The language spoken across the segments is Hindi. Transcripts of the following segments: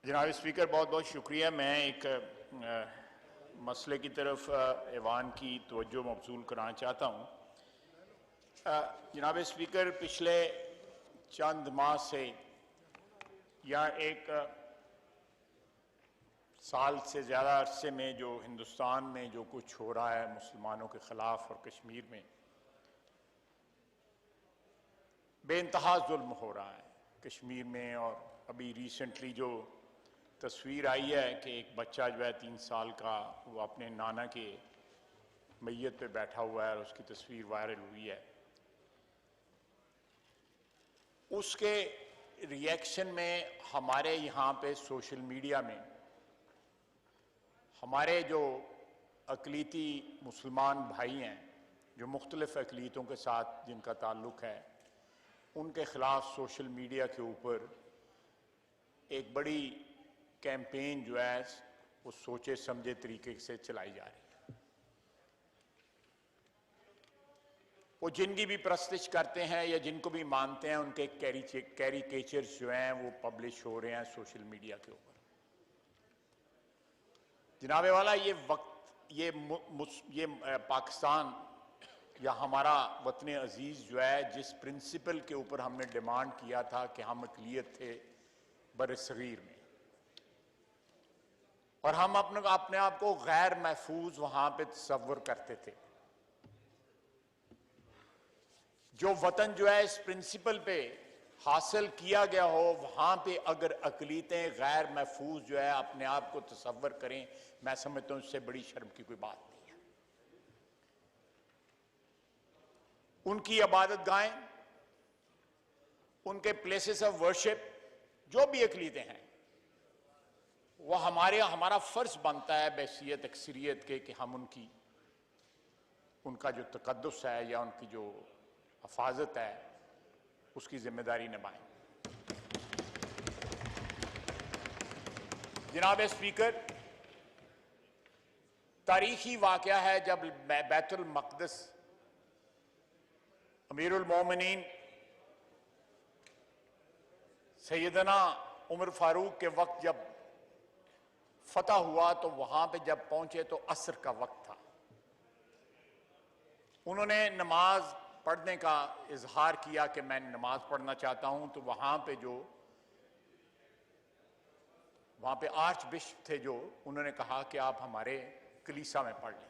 जनाब स्पीकर, बहुत बहुत शुक्रिया। मैं एक मसले की तरफ ऐवान की तवज्जो मबसूल कराना चाहता हूँ। जनाब स्पीकर, पिछले चंद माह से या एक साल से ज़्यादा अरसे में जो हिंदुस्तान में जो कुछ हो रहा है मुसलमानों के ख़िलाफ़ और कश्मीर में बेइंतहा जुल्म हो रहा है कश्मीर में। और अभी रिसेंटली जो तस्वीर आई है कि एक बच्चा जो है 3 साल का, वो अपने नाना के मैयत पे बैठा हुआ है और उसकी तस्वीर वायरल हुई है। उसके रिएक्शन में हमारे यहाँ पे सोशल मीडिया में हमारे जो अक़लीती मुसलमान भाई हैं, जो मुख्तलिफ़ अक़लीतों के साथ जिनका ताल्लुक़ है, उनके ख़िलाफ़ सोशल मीडिया के ऊपर एक बड़ी कैंपेन जो है वो सोचे समझे तरीके से चलाई जा रही है। वो जिनकी भी प्रस्तिश करते हैं या जिनको भी मानते हैं, उनके कैरिकेचर्स जो हैं वो पब्लिश हो रहे हैं सोशल मीडिया के ऊपर। जनाबे वाला, ये वक्त ये पाकिस्तान या हमारा वतन अजीज़ जो है, जिस प्रिंसिपल के ऊपर हमने डिमांड किया था कि हम अक़लियत थे बरसगीर में, और हम अपने आप को गैर महफूज वहां पे तस्वर करते थे। जो वतन जो है इस प्रिंसिपल पे हासिल किया गया हो, वहां पे अगर अक़लीतें गैर महफूज जो है अपने आप को तस्वर करें, मैं समझता हूं इससे बड़ी शर्म की कोई बात नहीं है। उनकी इबादत गाहें, उनके प्लेसेस ऑफ वर्शिप, जो भी अक़लीतें हैं, वो हमारा फर्ज बनता है बैसियत अक्सरियत के कि हम उनका जो तक़द्दुस है या उनकी जो हिफाजत है उसकी जिम्मेदारी निभाएं। जनाब स्पीकर, तारीखी वाक़या है जब बैतुल मक़दस अमीरुल मोमिनीन सैयदना उमर फारूक के वक्त जब फतह हुआ, तो वहां पे जब पहुंचे तो असर का वक्त था। उन्होंने नमाज पढ़ने का इजहार किया कि मैं नमाज पढ़ना चाहता हूं। तो वहां पे आर्च बिशप थे, जो उन्होंने कहा कि आप हमारे कलीसा में पढ़ लें।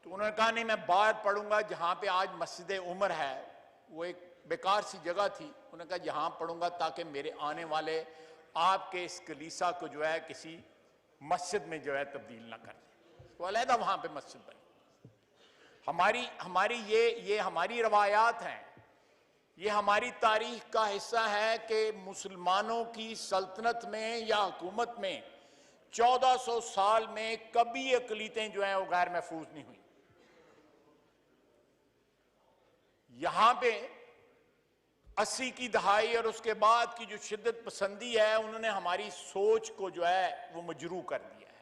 तो उन्होंने कहा नहीं, मैं बाहर पढ़ूंगा, जहां पे आज मस्जिद उमर है, वो एक बेकार सी जगह थी। उन्होंने कहा यहां पढ़ूंगा ताकि मेरे आने वाले आपके इस कलीसा को जो है किसी मस्जिद में जो है तब्दील ना कर दें। तो अलहदा वहां पे मस्जिद बनी। हमारी ये हमारी रवायात हैं, ये हमारी तारीख का हिस्सा है कि मुसलमानों की सल्तनत में या हुकूमत में 1400 साल में कभी अक़लीतें जो हैं वो गैर महफूज नहीं हुई। यहां पे 80 की दहाई और उसके बाद की जो शिद्दत पसंदी है, उन्होंने हमारी सोच को जो है वो मजरू कर दिया है।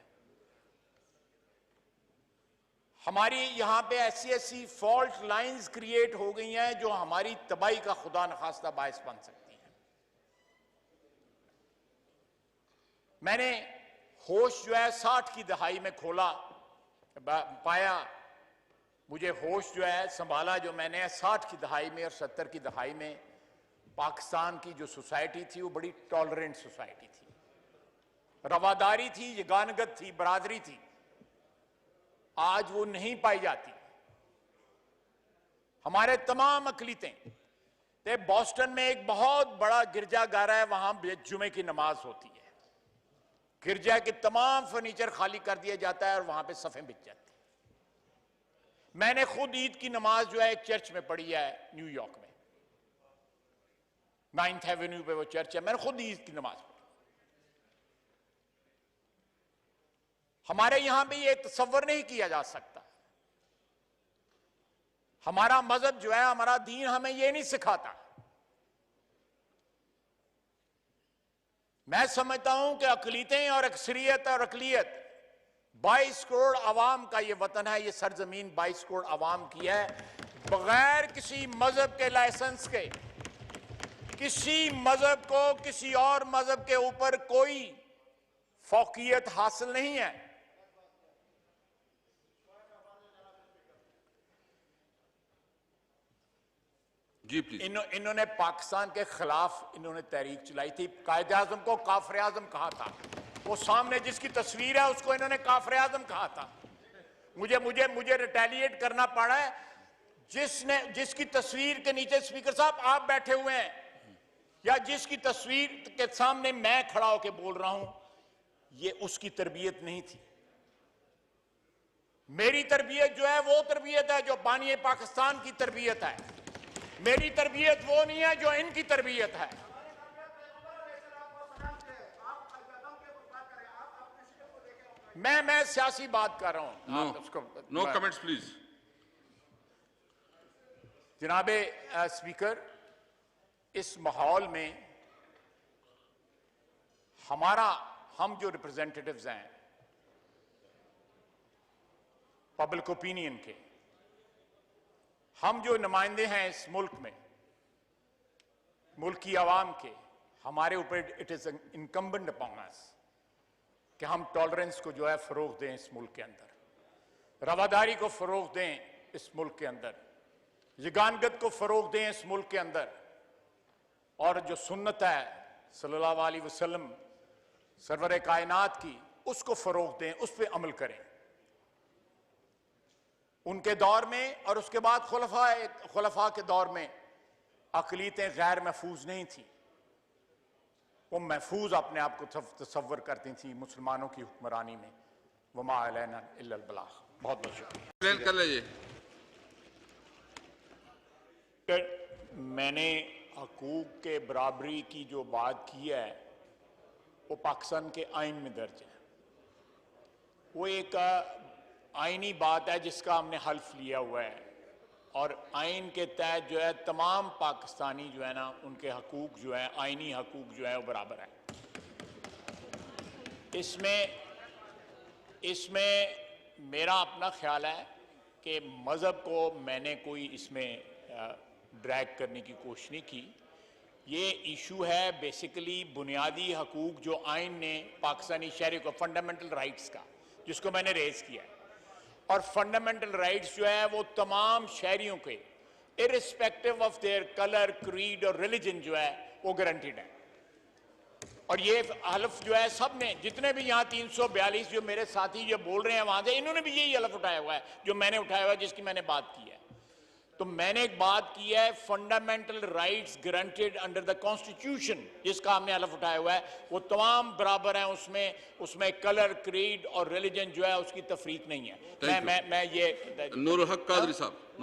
हमारी यहां पे ऐसी फॉल्ट लाइंस क्रिएट हो गई हैं जो हमारी तबाही का खुदा नखास्ता बायस बन सकती हैं। मैंने होश जो है 60 की दहाई में खोला, पाया, मुझे होश जो है संभाला जो मैंने 60 की दहाई में और 70 की दहाई में पाकिस्तान की जो सोसाइटी थी वो बड़ी टॉलरेंट सोसाइटी थी, रवादारी थी, यगानगत थी, बरादरी थी। आज वो नहीं पाई जाती। हमारे तमाम अक़लीतें, बॉस्टन में एक बहुत बड़ा गिरजाघर है, वहां जुमे की नमाज होती है। गिरजा के तमाम फर्नीचर खाली कर दिया जाता है और वहां पे सफ़ें बिछ जाती है। मैंने खुद ईद की नमाज जो है एक चर्च में पढ़ी है न्यूयॉर्क में, 9th एवेन्यू पे वो चर्च है, मैंने खुद ईद की नमाज पढ़ी। हमारे यहां पे ये तसव्वुर नहीं किया जा सकता। हमारा मजहब जो है, हमारा दीन हमें ये नहीं सिखाता। मैं समझता हूं कि अक़लीतें और अक्सरियत और अक़लियत 22 करोड़ अवाम का ये वतन है, ये सरजमीन 22 करोड़ अवाम की है, बगैर किसी मजहब के लाइसेंस के किसी मजहब को किसी और मजहब के ऊपर कोई फौकियत हासिल नहीं है। जी प्लीज। इन्होंने पाकिस्तान के खिलाफ इन्होंने तहरीक चलाई थी, कायदे आजम को काफिर आजम कहा था। वो सामने जिसकी तस्वीर है उसको इन्होंने काफिर आजम कहा था। मुझे मुझे मुझे रिटेलिएट करना पड़ा है। जिसकी तस्वीर के नीचे स्पीकर साहब आप बैठे हुए हैं या जिसकी तस्वीर के सामने मैं खड़ा होकर बोल रहा हूं, ये उसकी तरबियत नहीं थी। मेरी तरबियत जो है वो तरबियत है जो बानी पाकिस्तान की तरबियत है। मेरी तरबियत वो नहीं है जो इनकी तरबियत है। मैं सियासी बात कर रहा हूं। No comments please. जनाबे स्पीकर, इस माहौल में हम जो रिप्रेजेंटेटिव्स हैं पब्लिक ओपिनियन के, हम जो नुमाइंदे हैं इस मुल्क में, मुल्क की आवाम के, हमारे ऊपर it is incumbent upon us कि हम टॉलरेंस को जो है फरोग दें इस मुल्क के अंदर, रवादारी को फरोग दें इस मुल्क के अंदर, यगानगत को फरोग दें इस मुल्क के अंदर, और जो सुन्नत है सल्लल्लाहु अलैहि वसल्लम सरवर कायनात की, उसको फरोग दें, उस पर अमल करें। उनके दौर में और उसके बाद खुलफा के दौर में अक़लियतें गैर महफूज नहीं थी, वो महफूज अपने आप को तसव्वुर करती थी मुसलमानों की हुक्मरानी में। वमा अलैना इल्लल बलाग। बहुत बहुत शुक्रिया। कर लीजिए। मैंने हकूक के बराबरी की जो बात की है वो पाकिस्तान के आइन में दर्ज है। वो एक आइनी बात है जिसका हमने हल्फ लिया हुआ है, और आइन के तहत जो है तमाम पाकिस्तानी जो है ना, उनके हकूक जो है, आइनी हकूक जो है वो बराबर है। इसमें मेरा अपना ख्याल है कि मज़हब को मैंने कोई इसमें ड्रैग करने की कोशिश नहीं की। ये इशू है बेसिकली बुनियादी हकूक जो आइन ने पाकिस्तानी शहरी को, फंडामेंटल राइट्स का, जिसको मैंने रेज किया है। और फंडामेंटल राइट्स जो है वो तमाम शहरियों के irrespective of their colour, creed और रिलीजन जो है वो गारंटीड है। और ये हलफ जो है सब ने, जितने भी यहाँ 342 जो मेरे साथी जो बोल रहे हैं वहां से, इन्होंने भी यही हलफ उठाया हुआ है जो मैंने उठाया हुआ है, जिसकी मैंने बात की है। तो मैंने एक बात की है, fundamental rights guaranteed under the constitution, जिसका हमने हलफ उठाया हुआ है, वो तमाम बराबर हैं। उसमें कलर, क्रीड और रिलीजन जो है उसकी तफरीक नहीं है। मैं ये नूरुल हक कादरी साहब।